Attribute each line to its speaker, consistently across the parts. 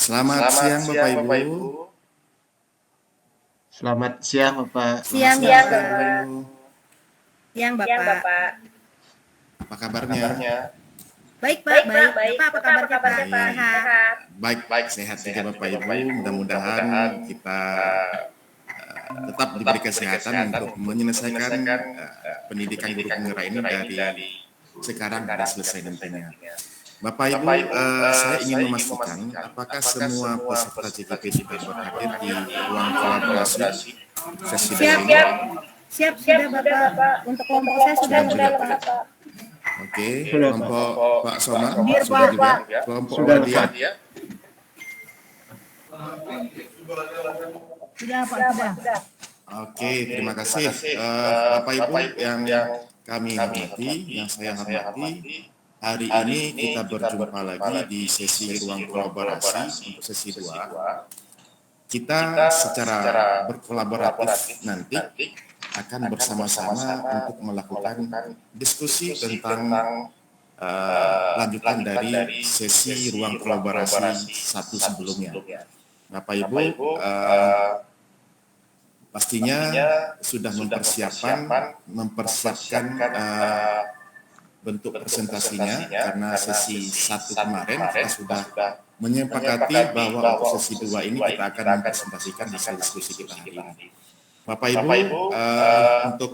Speaker 1: Selamat siang Bapak Ibu.
Speaker 2: Selamat siang Bapak.
Speaker 3: Siang,
Speaker 1: Selamat
Speaker 3: Bapak.
Speaker 1: siang Bapak Ibu.
Speaker 3: Siang, Bapak.
Speaker 1: Apa kabarnya?
Speaker 3: Baik, Pak. Baik. Bapak, apa kabarnya, Pak?
Speaker 1: Baik.
Speaker 3: Sehat.
Speaker 1: Baik, sehat juga Bapak Ibu. Mudah-mudahan kita tetap diberi kesehatan untuk menyelesaikan pendidikan guru penggerak ini dari sekarang dan selesai nantinya. Bapak Ibu, saya ingin memastikan apakah semua peserta JKP sudah berhadir di ruang kolaborasi sesi
Speaker 3: Siap,
Speaker 1: ini?
Speaker 3: Siap, sudah Bapak. Untuk kelompok saya sudah Pak.
Speaker 1: Oke, kelompok Pak Somar
Speaker 3: Hadir,
Speaker 1: sudah
Speaker 3: Pak.
Speaker 1: juga. Kelompok
Speaker 2: Sudah,
Speaker 1: Wadia.
Speaker 3: Sudah, Pak. Sudah.
Speaker 1: Oke, terima kasih. Bapak Ibu yang kami hormati, yang saya hormati, hari ini kita berjumpa lagi di sesi ruang kolaborasi untuk sesi 2. Kita secara berkolaboratif nanti akan bersama-sama untuk melakukan diskusi tentang lanjutan dari sesi ruang kolaborasi 1 sebelumnya. Bapak Ibu, pastinya sudah mempersiapkan bentuk presentasinya, karena sesi 1 kemarin kita sudah menyepakati bahwa untuk sesi 2 ini kita akan mempresentasikan hasil diskusi kita hari ini. Bapak Ibu, untuk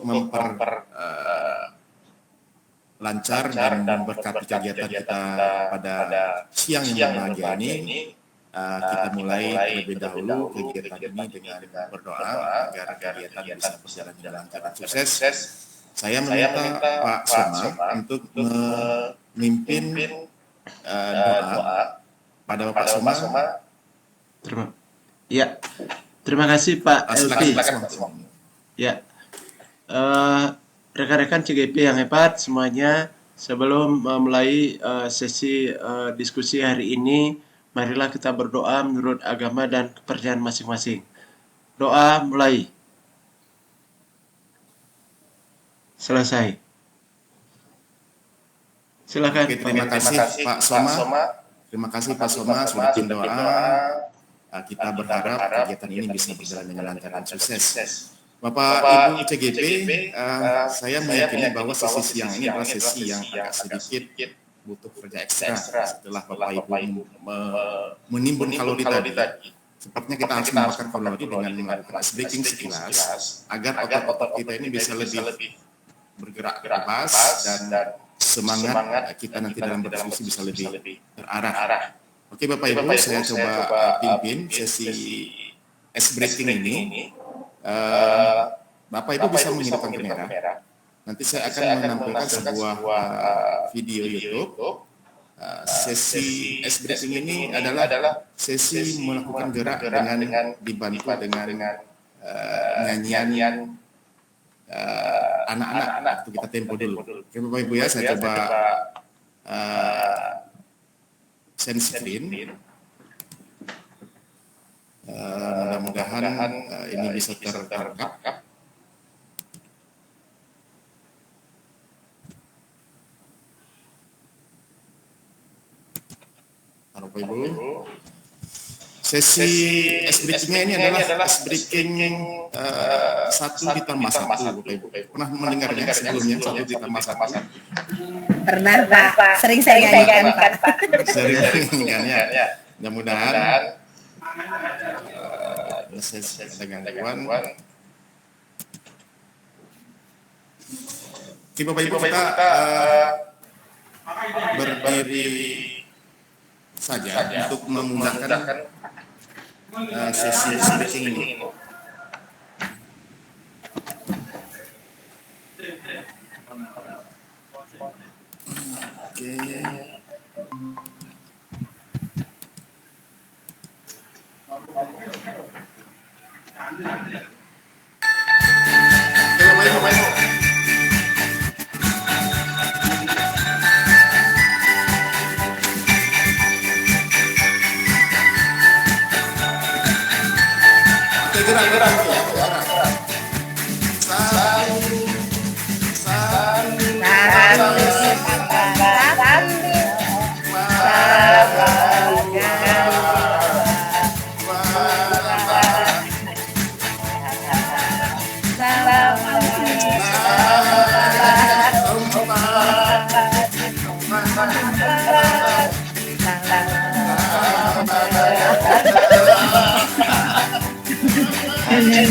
Speaker 1: lancar dan memberkati kegiatan kita pada siang yang berbahagia ini, kita mulai terlebih dahulu kegiatan ini dengan berdoa agar kegiatan bisa berjalan dengan lancar dan sukses. Saya meminta Pak Soma untuk memimpin doa pada Bapak Soma.
Speaker 2: Terima kasih Pak Elvi.
Speaker 1: Silakan.
Speaker 2: Ya, rekan-rekan CGP yang hebat semuanya, sebelum memulai sesi diskusi hari ini, marilah kita berdoa menurut agama dan kepercayaan masing-masing. Doa mulai. Selesai. Silakan.
Speaker 1: Oke, terima kasih Pak Soma. Terima kasih Pak Soma sudah bikin doa. Kita berharap kegiatan ini bisa berjalan dengan lancar dan sukses. Bapak Ibu CGP, saya meyakini bahwa sesi siang ini adalah sesi yang agak sedikit butuh kerja ekstra setelah Bapak Ibu menimbun kalori tadi. Sepertinya kita harus membakar kalori dengan melakukan ice breaking sekilas agar otot-otot kita ini bisa lebih bergerak bebas dan semangat kita nanti dalam berdiskusi bisa lebih terarah. Oke Bapak Ibu, saya coba pimpin sesi ice breaking ini. Bapak Ibu bisa menghidupkan kamera. Nanti saya akan menampilkan sebuah video YouTube. Sesi ice breaking ini adalah sesi melakukan gerak dengan dibantu dengan nyanyian anak-anak. Itu kita tempo dulu. Oke Bapak Ibu ya, saya coba share screen. Mudah-mudahan ini bisa tertangkap. Bapak Ibu, sesi ice breaking-nya ini adalah ice breaking 1 ditambah 1, Bapak Ibu. Pernah mendengarnya sebelumnya 1 ditambah 1?
Speaker 3: Pernah, Pak. Sering saya nyanyikan, Pak.
Speaker 1: Sering nyanyikan ya. Mudah-mudahan ada gangguan. Oke Bapak Ibu, kita berdiri saja untuk memudahkan sesi speaking ini. Oke. Gerak.
Speaker 3: Dali.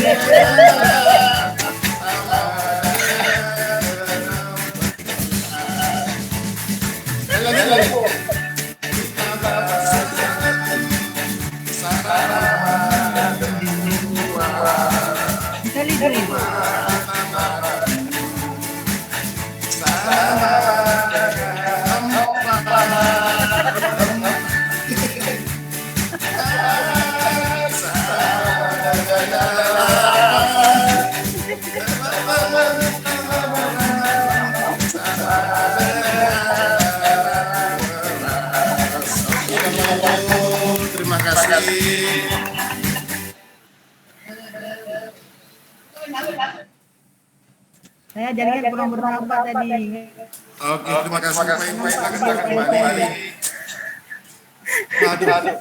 Speaker 1: Terima kasih.
Speaker 3: Saya jaringan kurang bermanfaat tadi.
Speaker 1: Oke, terima kasih Pak Ibu. Silakan kembali. Aduh.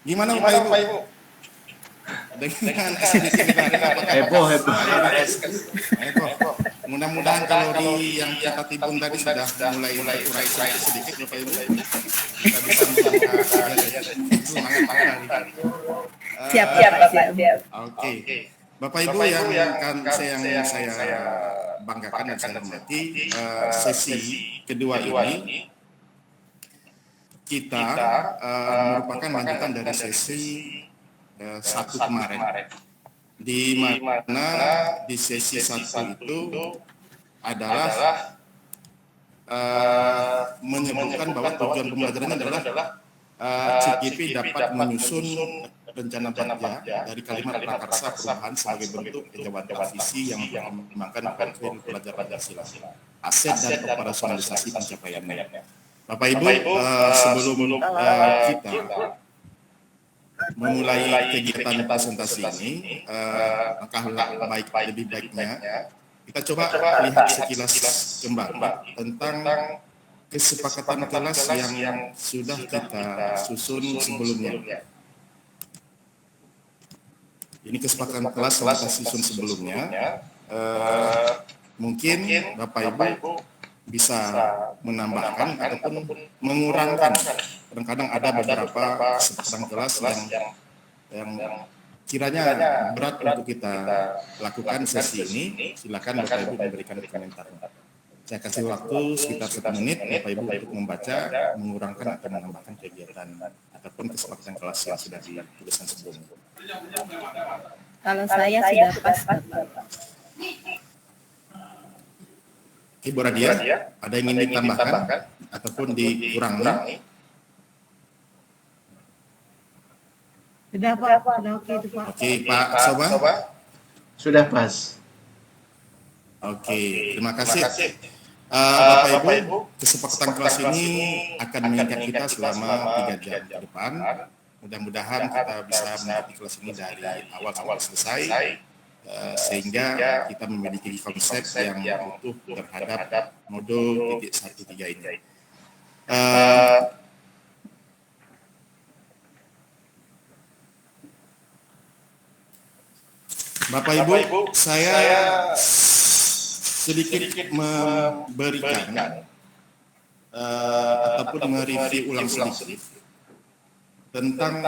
Speaker 1: Gimana Pak Ibu? Dengan
Speaker 2: Heboh.
Speaker 1: heboh. Mudah-mudahan kalori yang kita timbun tadi sudah mulai terurai sedikit Bapak Ibu. Kita bisa semangat.
Speaker 3: Siap.
Speaker 1: Oke. Bapak Ibu yang saya banggakan dan saya hormati, sesi kedua ini kita merupakan lanjutan dari sesi satu kemarin, di mana di sesi satu itu adalah menyebutkan bahwa tujuan pembelajarannya adalah CGP dapat menyusun rencana kerja dari kalimat prakarsa perubahan sebagai bentuk kejawatan visi yang mempertimbangkan doktrin pelajar Pancasila, aset dan operasionalisasi pencapaiannya. Bapak Ibu, sebelum kita memulai kegiatan presentasi ini, langkah lebih baiknya kita coba lihat sekilas kembali tentang kesepakatan kelas yang sudah kita susun sebelumnya. Ini kesepakatan kelas yang kita susun sebelumnya. Mungkin Bapak Ibu bisa menambahkan ataupun mengurangkan. Kadang-kadang ada beberapa kesepakatan kelas yang kiranya berat untuk kita lakukan sesi ini. Silakan Bapak Ibu memberikan komentar. Saya kasih waktu sekitar 1 menit Bapak Ibu untuk membaca, mengurangkan atau menambahkan kegiatan ataupun kesepakatan kelas yang sudah dituliskan sebelumnya.
Speaker 3: Kalau saya sudah pas, Bapak.
Speaker 1: Ibu Radia, ada yang ingin ditambahkan ataupun dikurangi?
Speaker 3: Sudah Pak, sudah oke itu Pak.
Speaker 1: Oke, Pak Soba?
Speaker 2: Sudah pas.
Speaker 1: Oke, terima kasih. Bapak Ibu, kesepakatan kelas ini akan mengikat kita selama 3 jam ke depan. Mudah-mudahan kita bisa mengikuti kelas ini dari awal sampai selesai, sehingga kita memiliki konsep yang utuh terhadap modul titik 1.3 ini. Bapak Ibu, saya sedikit memberikan ataupun mereview ulang sedikit tentang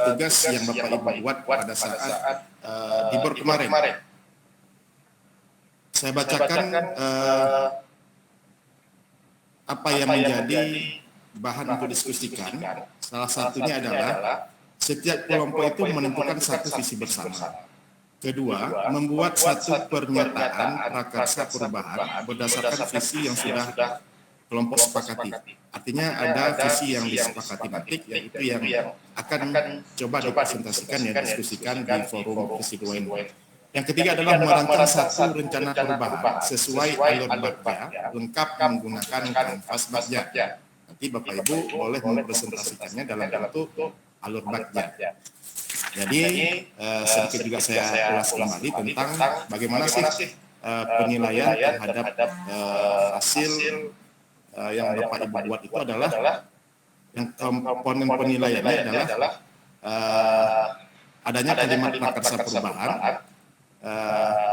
Speaker 1: tugas yang Bapak Ibu buat pada saat di BOR kemarin. Saya bacakan apa yang menjadi bahan untuk diskusikan. Salah satunya adalah setiap kelompok itu menentukan satu visi bersama. Kedua, membuat satu pernyataan prakarsa perubahan berdasarkan visi yang sudah kelompok sepakati. Artinya ada visi yang disepakati nanti, yaitu yang akan coba dipresentasikan dan diskusikan di forum kedua ini. Yang ketiga adalah merancang satu rencana perubahan sesuai alur bagja, lengkap menggunakan kanvas bagja. Nanti Bapak Ibu boleh mempresentasikannya dalam bentuk alur bagja. Jadi sedikit juga saya ulas kembali tentang bagaimana sih penilaian terhadap hasil yang Bapak Ibu buat itu adalah yang komponen penilaiannya adalah adanya kalimat prakarsa perubahan.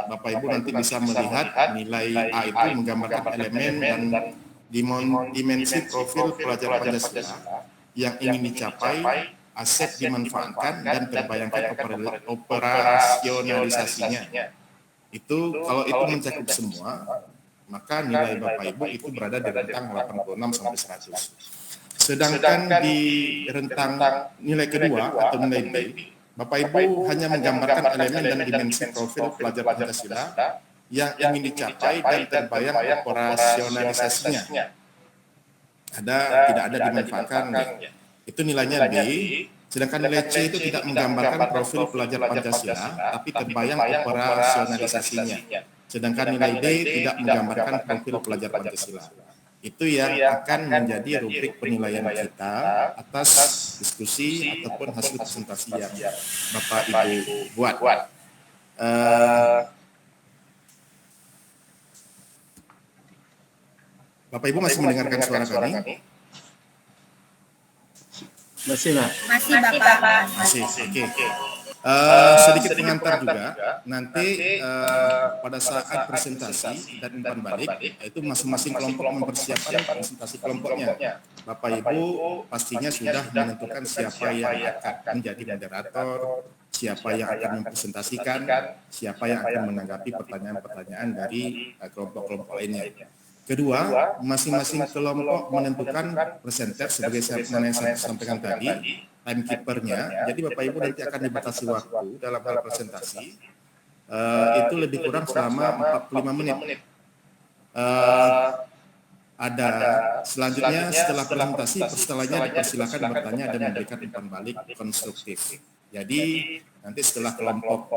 Speaker 1: Bapak Ibu nanti bisa melihat nilai A itu menggambarkan elemen dan dimensi profil pelajar Pancasila yang ingin dicapai aset dimanfaatkan dan terbayangkan operasionalisasinya. Itu kalau itu mencakup semua, maka nilai Bapak Ibu itu berada di rentang 86 sampai 100. Sedangkan di rentang nilai kedua atau nilai B, Bapak Ibu hanya menggambarkan elemen dan dimensi profil pelajar Pancasila yang ingin dicapai dan terbayang operasionalisasinya. Tidak ada dimanfaatkan. Itu nilainya B. Sedangkan nilai C itu tidak menggambarkan profil pelajar Pancasila, tapi terbayang operasionalisasinya. Sedangkan nilai D tidak menggambarkan profil pelajar Pancasila. Itu yang akan menjadi rubrik penilaian kita atas diskusi ataupun hasil presentasi yang Bapak Ibu buat. Bapak Ibu masih mendengarkan suara kami?
Speaker 2: Masih, Pak.
Speaker 3: Masih Bapak.
Speaker 1: Masih, oke. Sedikit pengantar juga, nanti pada saat presentasi dan umpan balik, itu masing-masing kelompok mempersiapkan presentasi kelompoknya. Bapak Ibu pastinya sudah menentukan siapa yang akan menjadi moderator, siapa yang akan mempresentasikan, siapa yang akan menanggapi pertanyaan-pertanyaan dari kelompok-kelompok lainnya. Kedua, masing-masing kelompok menentukan presenter sebagai yang saya sampaikan tadi, timekeepernya. Jadi Bapak Ibu nanti akan dibatasi waktu dalam hal presentasi, itu lebih kurang selama 45 menit. Ada selanjutnya setelah presentasi, pesertanya dipersilakan bertanya dan memberikan umpan balik konstruktif. Jadi nanti setelah kelompok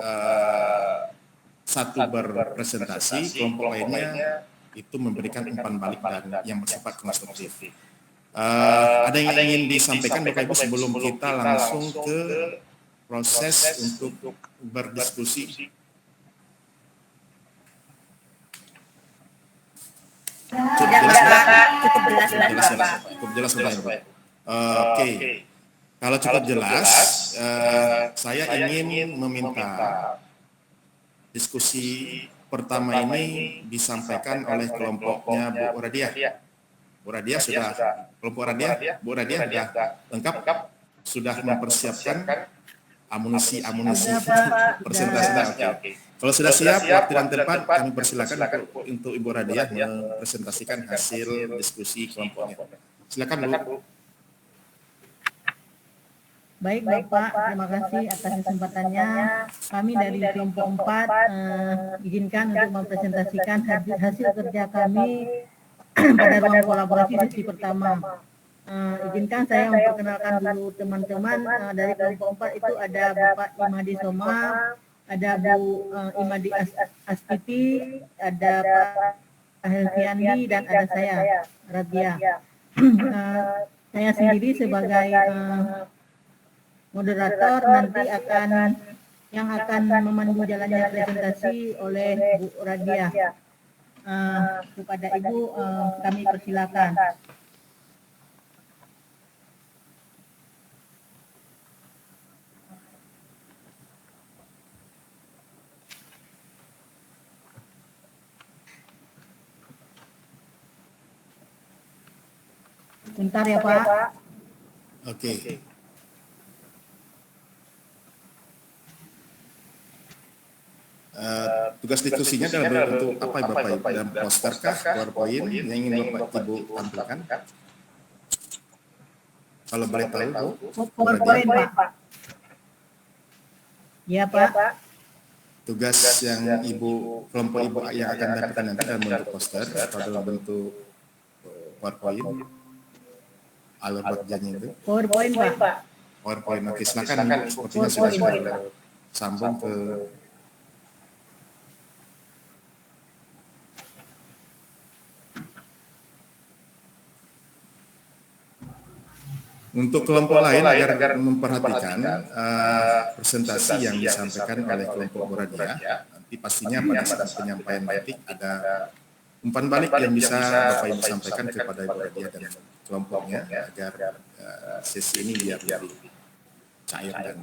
Speaker 1: satu berpresentasi, kelompok lainnya itu memberikan umpan balik dan yang bersifat konstruktif. Ada yang ingin disampaikan Bapak Ibu sebelum kita langsung ke proses untuk berdiskusi?
Speaker 3: Sudah Bapak, cukup jelas Bapak.
Speaker 1: Cukup jelas Bapak. Oke. Kalau cukup jelas, saya ingin meminta diskusi pertama ini disampaikan oleh kelompoknya Bu Radiah. Bu Radiah sudah, kelompok Bu Radiah sudah lengkap, sudah mempersiapkan amunisi presentasinya. Oke. Kalau sudah siap, waktu dan tempat kami persilakan untuk Ibu Radiah mempresentasikan hasil diskusi kelompoknya. Silakan Bu.
Speaker 3: Baik Bapak, terima kasih atas kesempatannya. Kami dari kelompok 4 izinkan untuk mempresentasikan hasil kerja kami pada ruang kolaborasi sesi pertama. Izinkan saya memperkenalkan dulu teman-teman dari kelompok 4 itu ada Bapak Imadi Soma, ada Bu Imadi Astipi, ada Pak Helviandi dan ada saya, Rabia. Saya sendiri sebagai moderator nanti yang akan memandu jalannya presentasi oleh Bu Radia. Kepada Ibu kami persilakan. Bentar ya Pak.
Speaker 1: Oke. Tugas diskusinya dalam bentuk apa ya Bapak Ibu? Dalam poster kah, PowerPoint yang ingin Bapak Ibu tampilkan? Kalau boleh tahu, Bu.
Speaker 3: PowerPoint Pak. Ya Pak.
Speaker 1: Tugas yang kelompok Ibu yang akan tampilkan nanti dalam bentuk poster atau dalam bentuk PowerPoint? Alur kerjanya itu?
Speaker 3: PowerPoint Pak.
Speaker 1: PowerPoint, oke silakan Bu. Sepertinya sudah sambung ke untuk kelompok lain agar memperhatikan presentasi yang disampaikan oleh kelompok Buradia. Nanti pastinya pada saat penyampaian kritik ada umpan balik yang bisa Bapak Ibu sampaikan kepada Buradia dan kelompoknya agar sesi ini biar lebih cair dan.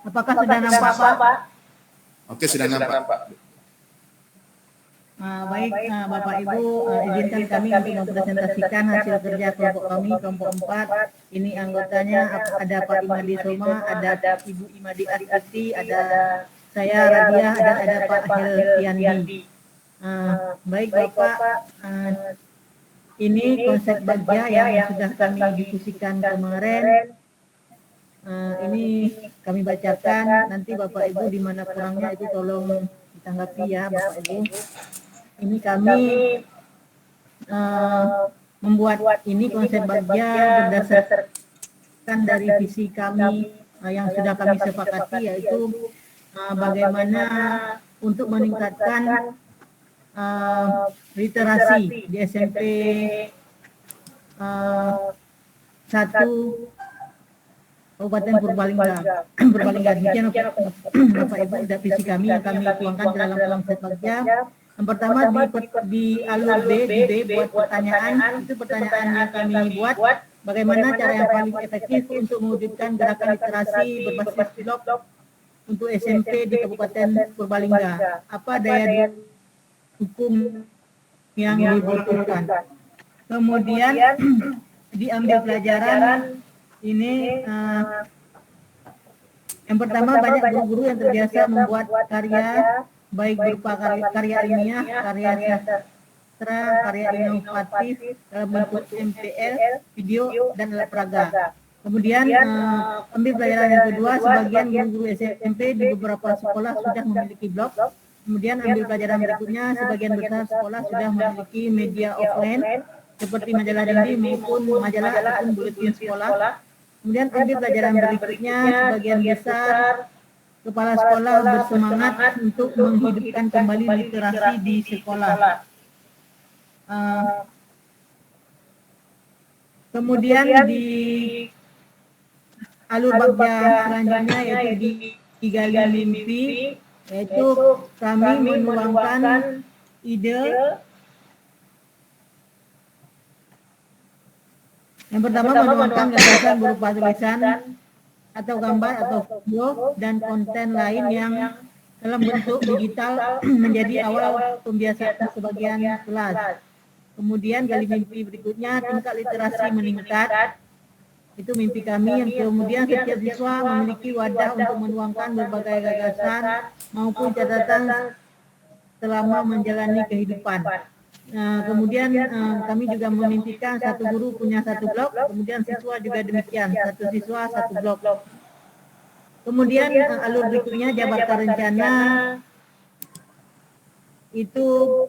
Speaker 3: Apakah sudah nampak Pak?
Speaker 1: Oke, sudah nampak.
Speaker 3: Baik, Bapak Ibu, izinkan kami untuk mempresentasikan hasil kerja kelompok kami, kelompok 4. Ini anggotanya ada Pak Imadi Soma, ada Ibu Imadi Astuti, ada saya Radiah, dan ada Pak Heltiandi. Baik Bapak, ini konsep bagja yang sudah kami diskusikan kemarin. Ini kami bacakan, nanti Bapak Ibu di mana kurangnya itu tolong ditanggapi ya Bapak Ibu. Ini kami membuat ini konsep bagja berdasarkan dari visi kami yang sudah kami sepakati, yaitu bagaimana untuk meningkatkan literasi di SMP 1 Kabupaten Purbalingga. Demikian Bapak Ibu dari visi kami yang kami tuangkan dalam konsep bagja. Yang pertama di alur B, buat pertanyaan. Itu pertanyaan yang kami buat, bagaimana cara yang paling efektif untuk mewujudkan gerakan literasi berbasis blog untuk SMP di Kabupaten Purbalingga. Apa daya dukung yang dibutuhkan. Kemudian diambil pelajaran ini yang pertama, banyak guru-guru yang terbiasa membuat karya, baik berupa karya ilmiah, karya sastra, karya inovatif dalam bentuk MPL, video, dan alat peraga. Kemudian ambil pelajaran yang kedua, sebagian guru-guru SMP di beberapa sekolah sudah memiliki blog. Kemudian ambil pelajaran berikutnya, sebagian besar sekolah sudah memiliki media offline seperti majalah dinding maupun majalah ataupun buletin sekolah. Kemudian ambil pelajaran berikutnya, sebagian besar kepala sekolah bersemangat untuk menghidupkan kembali literasi di sekolah. Kemudian di alur bagja selanjutnya, yaitu di gali mimpi, yaitu kami menuangkan ide. Yang pertama, menuangkan gagasan berupa tulisan atau gambar atau video dan konten lain yang dalam bentuk digital menjadi awal pembiasaan sebagian kelas. Kemudian gali mimpi berikutnya, tingkat literasi meningkat. Itu mimpi kami. Yang kemudian setiap siswa memiliki wadah untuk menuangkan berbagai gagasan maupun catatan selama menjalani kehidupan. Kemudian kami juga memimpikan satu guru punya satu blog, kemudian siswa juga demikian, satu siswa satu blog. Kemudian alur berikutnya jabatan rencana, itu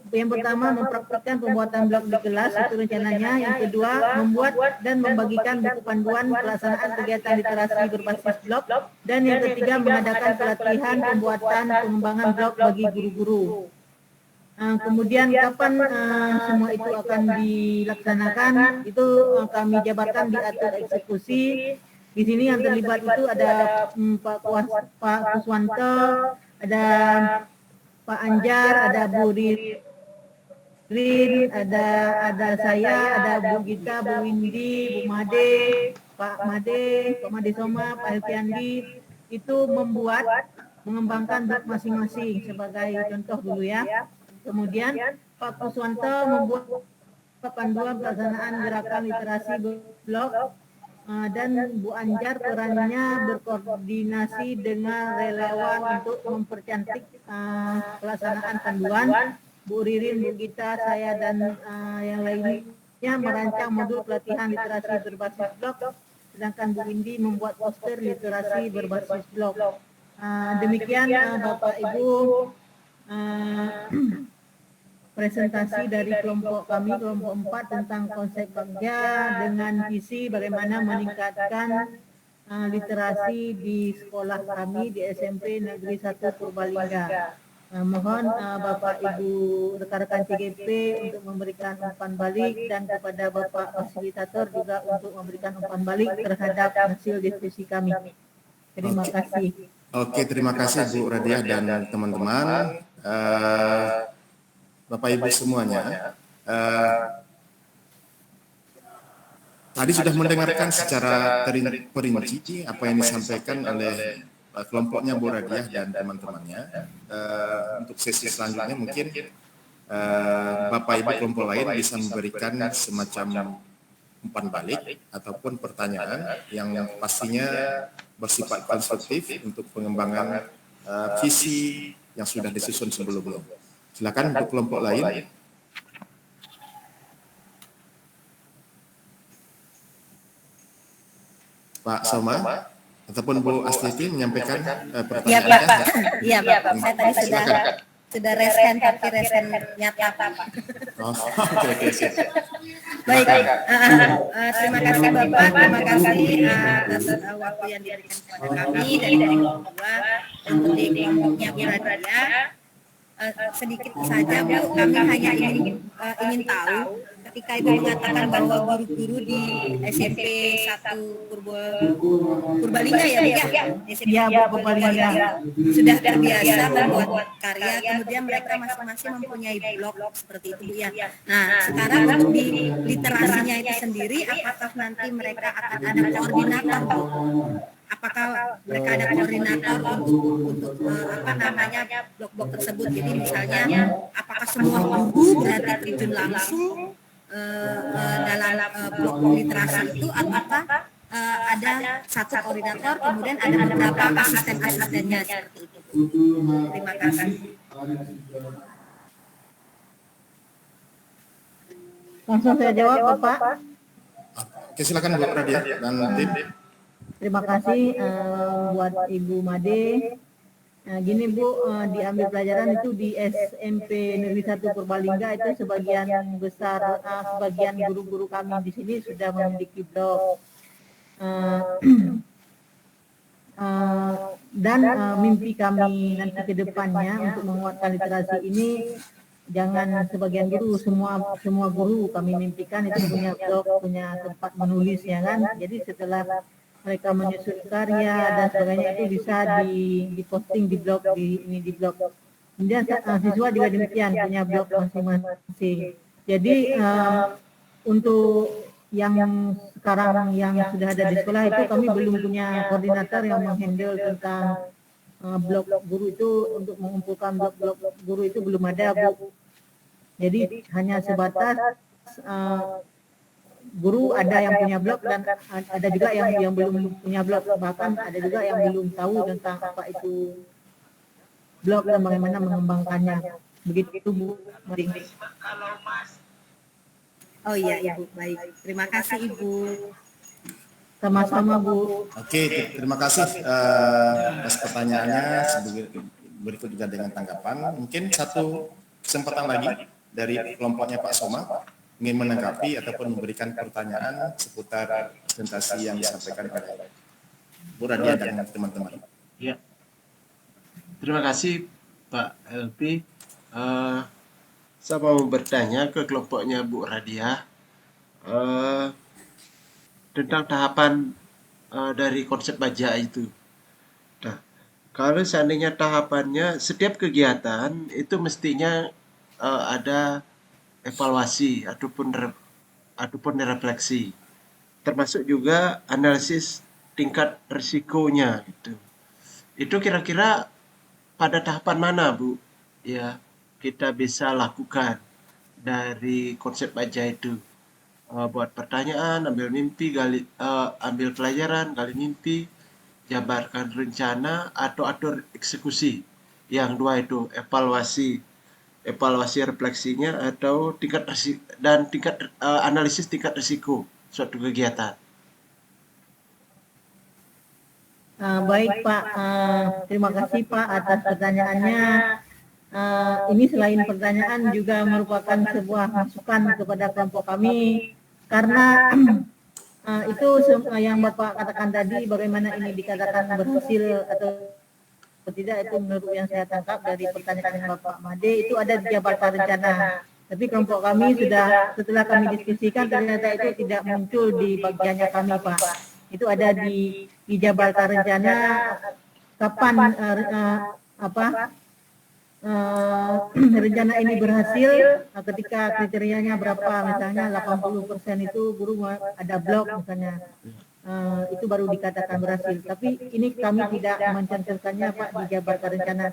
Speaker 3: yang pertama mempraktikkan pembuatan blog di kelas, itu rencananya. Yang kedua, membuat dan membagikan buku panduan pelaksanaan kegiatan literasi berbasis blog. Dan yang ketiga, mengadakan pelatihan pembuatan pengembangan blog bagi guru-guru. Kemudian kapan semua itu akan dilaksanakan, itu kami jabarkan di atur eksekusi. Di sini yang terlibat itu ada Pak Kuswanto, ada Pak Anjar, ada Bu Rin, ada saya, ada Bu Gita, Bu Windy, Bu Made, Pak Made Soma, Pak Heltiandi. Itu mengembangkan blog masing-masing sebagai contoh dulu ya. Kemudian Pak Kuswanto membuat panduan pelaksanaan gerakan literasi blog, dan Bu Anjar perannya berkoordinasi dengan relawan untuk mempercantik pelaksanaan panduan. Bu Ririn, Bu Gita, saya dan yang lainnya merancang modul pelatihan literasi berbasis blog, sedangkan Bu Windy membuat poster literasi berbasis blog. Demikian Bapak Ibu presentasi dari kelompok kami, kelompok 4, tentang konsep bagja dengan visi bagaimana meningkatkan literasi di sekolah kami di SMP Negeri 1 Purbalingga. Mohon Bapak Ibu rekan-rekan CGP untuk memberikan umpan balik, dan kepada Bapak Fasilitator juga untuk memberikan umpan balik terhadap hasil diskusi kami. Terima kasih.
Speaker 1: Oke, terima kasih Bu Radiah dan teman-teman. Bapak Ibu semuanya, tadi sudah mendengarkan secara perinci apa yang disampaikan oleh kelompoknya Bu Radiah dan teman-temannya. Untuk sesi selanjutnya mungkin Bapak Ibu kelompok lain bisa memberikan semacam umpan balik ataupun pertanyaan yang pastinya bersifat konstruktif untuk pengembangan visi yang sudah disusun sebelumnya. Silakan untuk kelompok lain. Pak Soma ataupun Bu Astuti menyampaikan
Speaker 4: Iya
Speaker 1: pertanyaan.
Speaker 4: Pak. Iya Pak. Saya tadi sudah resen tapi resen nyata Pak.
Speaker 1: Oh, oke.
Speaker 4: Baik. Terima kasih Bapak. Terima kasih atas waktu yang diberikan kepada kami dari kelompok 2 untuk di kelompoknya Bu Radia. Sedikit saja Bu, kami hanya ingin tahu ketika Ibu mengatakan bahwa guru-guru di SMP 1 Purbalingga ya Bu ya? SMP
Speaker 3: Purbalingga
Speaker 4: sudah terbiasa membuat karya, kemudian mereka masing-masing mempunyai blog seperti itu Bu ya. Nah, sekarang untuk di literasinya itu sendiri, apakah nanti mereka akan ada koordinator Bu? Apakah mereka ada koordinator untuk blog-blog tersebut? Jadi misalnya apakah semua guru berarti terjun langsung dalam blog literasi itu, apakah ada satu koordinator kemudian ada beberapa asisten-asistennya seperti itu? Terima kasih.
Speaker 3: Langsung saya jawab Bapak.
Speaker 1: Oke, silakan Bu Radia dan tim.
Speaker 3: Terima kasih buat Ibu Made. Gini Bu, diambil pelajaran itu di SMP Negeri 1 Purbalingga itu sebagian besar, sebagian guru-guru kami di sini sudah memiliki blog. Dan mimpi kami nanti ke depannya untuk menguatkan literasi ini, jangan sebagian guru, semua guru kami mimpikan itu punya blog, punya tempat menulis ya kan. Jadi setelah mereka menyusun karya dan sebagainya itu bisa diposting di blog, di blog. Kemudian siswa juga demikian punya blog masing-masing. Jadi untuk yang sekarang yang sudah ada di sekolah itu kami belum punya koordinator yang menghandle tentang blog guru itu, untuk mengumpulkan blog guru itu belum ada Bu. Jadi hanya sebatas guru ada yang punya blog dan ada juga yang belum punya blog, bahkan ada juga yang belum tahu tentang apa itu blog dan bagaimana mengembangkannya. Begitu Bu.
Speaker 4: Oh iya Ibu, baik. Terima kasih Ibu.
Speaker 3: Sama-sama Bu.
Speaker 1: Oke, terima kasih atas pertanyaannya. Berikut juga dengan tanggapan. Mungkin satu kesempatan lagi dari kelompoknya Pak Soma ingin menanggapi ataupun memberikan pertanyaan seputar presentasi yang disampaikan oleh Bu Radia dan teman-teman.
Speaker 2: Ya. Terima kasih Pak LP. Saya mau bertanya ke kelompoknya Bu Radia tentang tahapan dari konsep baja itu. Nah, kalau seandainya tahapannya setiap kegiatan itu mestinya ada evaluasi ataupun refleksi, termasuk juga analisis tingkat risikonya gitu. Itu kira-kira pada tahapan mana Bu ya kita bisa lakukan dari konsep baja itu? Buat pertanyaan, ambil mimpi, ambil pelajaran, gali mimpi, jabarkan rencana, atau atur eksekusi. Yang dua itu evaluasi refleksinya, atau tingkat analisis tingkat risiko suatu kegiatan.
Speaker 3: Baik Pak, terima kasih Pak atas pertanyaannya. Ini selain pertanyaan juga merupakan sebuah masukan kepada kelompok kami, karena itu yang Bapak katakan tadi, bagaimana ini dikatakan berhasil atau tidak, itu menurut yang saya tangkap dari pertanyaan Bapak Made itu ada di Jabatan Rencana. Tapi kelompok kami sudah, setelah kami diskusikan, ternyata itu tidak muncul di bagiannya kami Pak. Itu ada di Jabatan Rencana kapan rencana ini berhasil, ketika kriterianya berapa, misalnya 80% itu guru ada blog misalnya, itu baru dikatakan berhasil. Tapi ini kami tidak mencantumkannya Pak di Jabatan Rencana.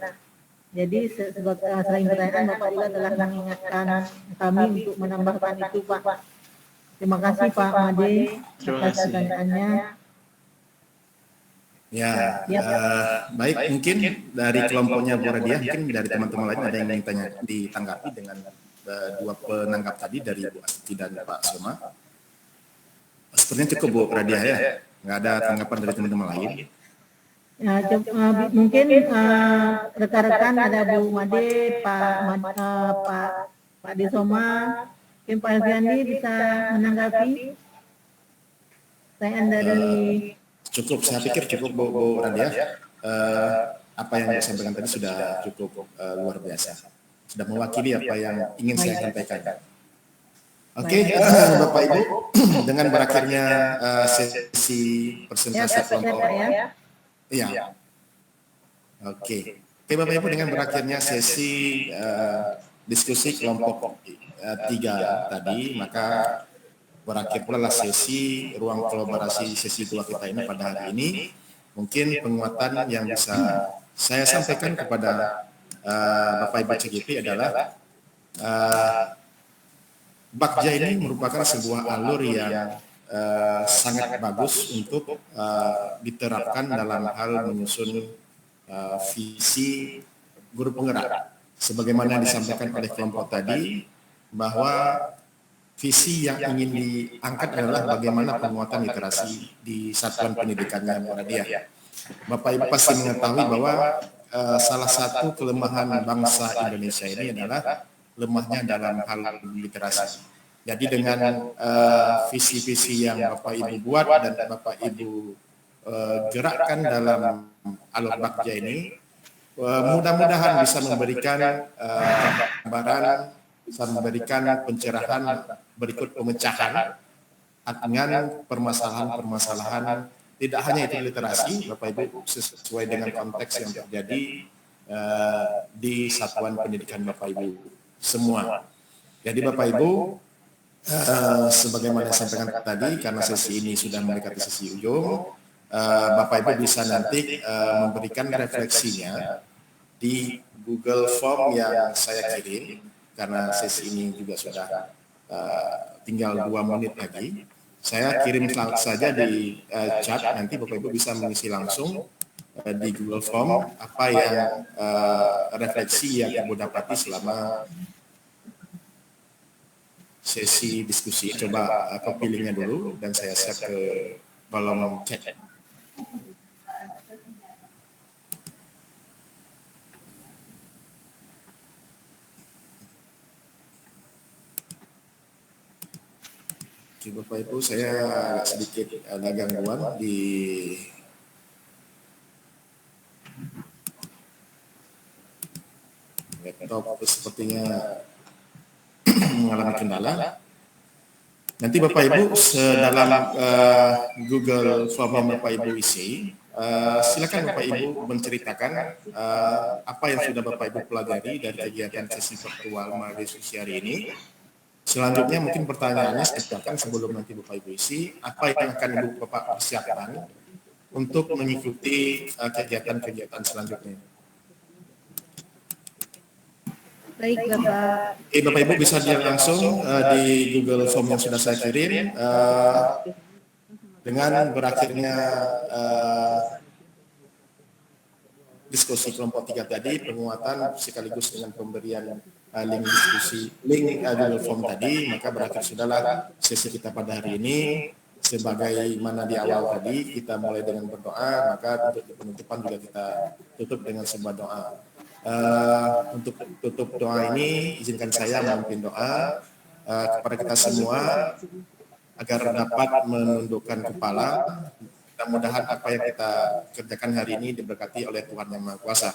Speaker 3: Jadi selain pertanyaan, Bapak juga telah mengingatkan kami untuk menambahkan itu, Pak. Terima kasih Pak Made
Speaker 2: Terima
Speaker 3: atas
Speaker 2: kasih.
Speaker 3: pertanyaannya.
Speaker 1: Ya, baik, mungkin dari kelompoknya Bu Radiah, mungkin dari teman-teman lain ada yang ingin ditanggapi dengan dua penanggap tadi dari Bu Astuti dan Pak Soma. Sepertinya cukup Bu Radiah ya, nggak ada tanggapan dari teman-teman lain.
Speaker 3: Ya, mungkin rekan-rekan ada Bu Made, Pak Desoma, mungkin Pak Elviandi bisa menanggapi. Saya dari
Speaker 1: Cukup, saya pikir cukup Bu Radiah. Apa yang saya sampaikan tadi sudah cukup luar biasa, sudah mewakili apa yang ingin saya sampaikan. Oke, Bapak Ibu, dengan berakhirnya sesi presentasi kelompok. Iya. Oke, Bapak Ibu, dengan berakhirnya sesi diskusi kelompok 3 tadi, maka berakhir pula sesi ruang kolaborasi sesi 2 kita ini pada hari ini. Mungkin penguatan yang bisa saya sampaikan kepada Bapak Ibu CGP adalah Bakja ini merupakan sebuah alur yang sangat bagus untuk diterapkan dalam hal menyusun visi guru penggerak. Sebagaimana disampaikan oleh kelompok tadi, bahwa visi yang ingin diangkat adalah bagaimana penguatan literasi di satuan pendidikannya Muhammadiyah. Bapak Ibu pasti mengetahui bahwa salah satu kelemahan bangsa Indonesia ini adalah lemahnya dalam hal literasi. Jadi dengan visi-visi yang Bapak Ibu buat dan Bapak Ibu gerakkan dalam alur Bakja ini, mudah-mudahan bisa memberikan gambaran, bisa memberikan pencerahan berikut pemecahan dengan permasalahan-permasalahan, tidak hanya itu literasi, Bapak Ibu, sesuai dengan konteks yang terjadi di satuan pendidikan Bapak Ibu semua. Jadi Bapak Ibu, sebagaimana saya sampaikan tadi, karena sesi ini sudah mendekati sesi ujung, Bapak Ibu bisa nanti memberikan refleksinya di Google Form yang saya kirim, karena sesi ini juga sudah tinggal 2 menit lagi. Saya kirim saja di chat, nanti Bapak Ibu bisa mengisi langsung di Google Form apa yang refleksi yang Ibu dapati selama sesi diskusi. Coba copy linknya dulu dan saya share ke kolom chat. Bapak Ibu, saya agak sedikit ada gangguan di laptop, sepertinya mengalami kendala. Nanti Bapak Ibu dalam Google Form yang Bapak Ibu isi, silakan Bapak Ibu menceritakan apa yang sudah Bapak Ibu pelajari dari kegiatan sesi virtual melalui diskusi hari ini. Selanjutnya mungkin pertanyaannya silakan sebelum nanti Bapak Ibu isi, apa yang akan Ibu Bapak persiapkan untuk mengikuti kegiatan-kegiatan selanjutnya.
Speaker 3: baik Bapak.
Speaker 1: Oke, Bapak Ibu bisa lihat langsung di Google Form yang sudah saya kirim. Dengan berakhirnya diskusi kelompok 3 tadi, penguatan sekaligus dengan pemberian link diskusi, link Google Form tadi, maka berakhir sudahlah sesi kita pada hari ini. Sebagaimana di awal tadi, kita mulai dengan berdoa, maka untuk penutupan juga kita tutup dengan sebuah doa. Untuk tutup doa ini, izinkan saya memimpin doa kepada kita semua agar dapat menundukkan kepala. Mudah-mudahan apa yang kita kerjakan hari ini diberkati oleh Tuhan Yang Maha Kuasa.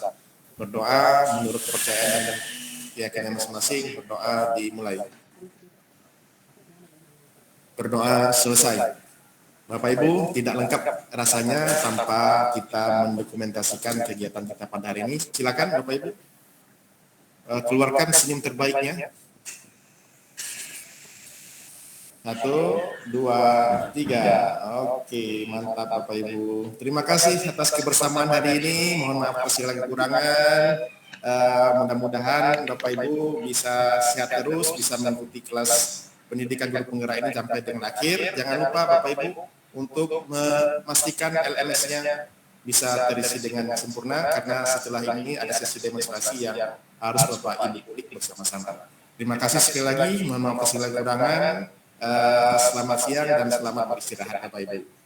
Speaker 1: Berdoa menurut kepercayaan dan keyakinan masing-masing. Berdoa dimulai. Berdoa selesai. Bapak Ibu, tidak lengkap rasanya tanpa kita mendokumentasikan kegiatan kita pada hari ini. Silakan Bapak Ibu, keluarkan senyum terbaiknya. 1, 2, 3. Oke, mantap Bapak Ibu. Terima kasih atas kebersamaan hari ini. Mohon maaf atas segala kekurangan. Mudah-mudahan Bapak Ibu bisa sehat terus, bisa mengikuti kelas pendidikan guru penggerak ini sampai dengan akhir. Jangan lupa Bapak Ibu untuk memastikan LMS-nya bisa terisi dengan sempurna, karena setelah ini ada sesi demonstrasi yang harus Bapak Ibu klik bersama-sama. Terima kasih sekali lagi, mohon maaf segala kekurangan. Selamat siang dan selamat beristirahat Bapak Ibu.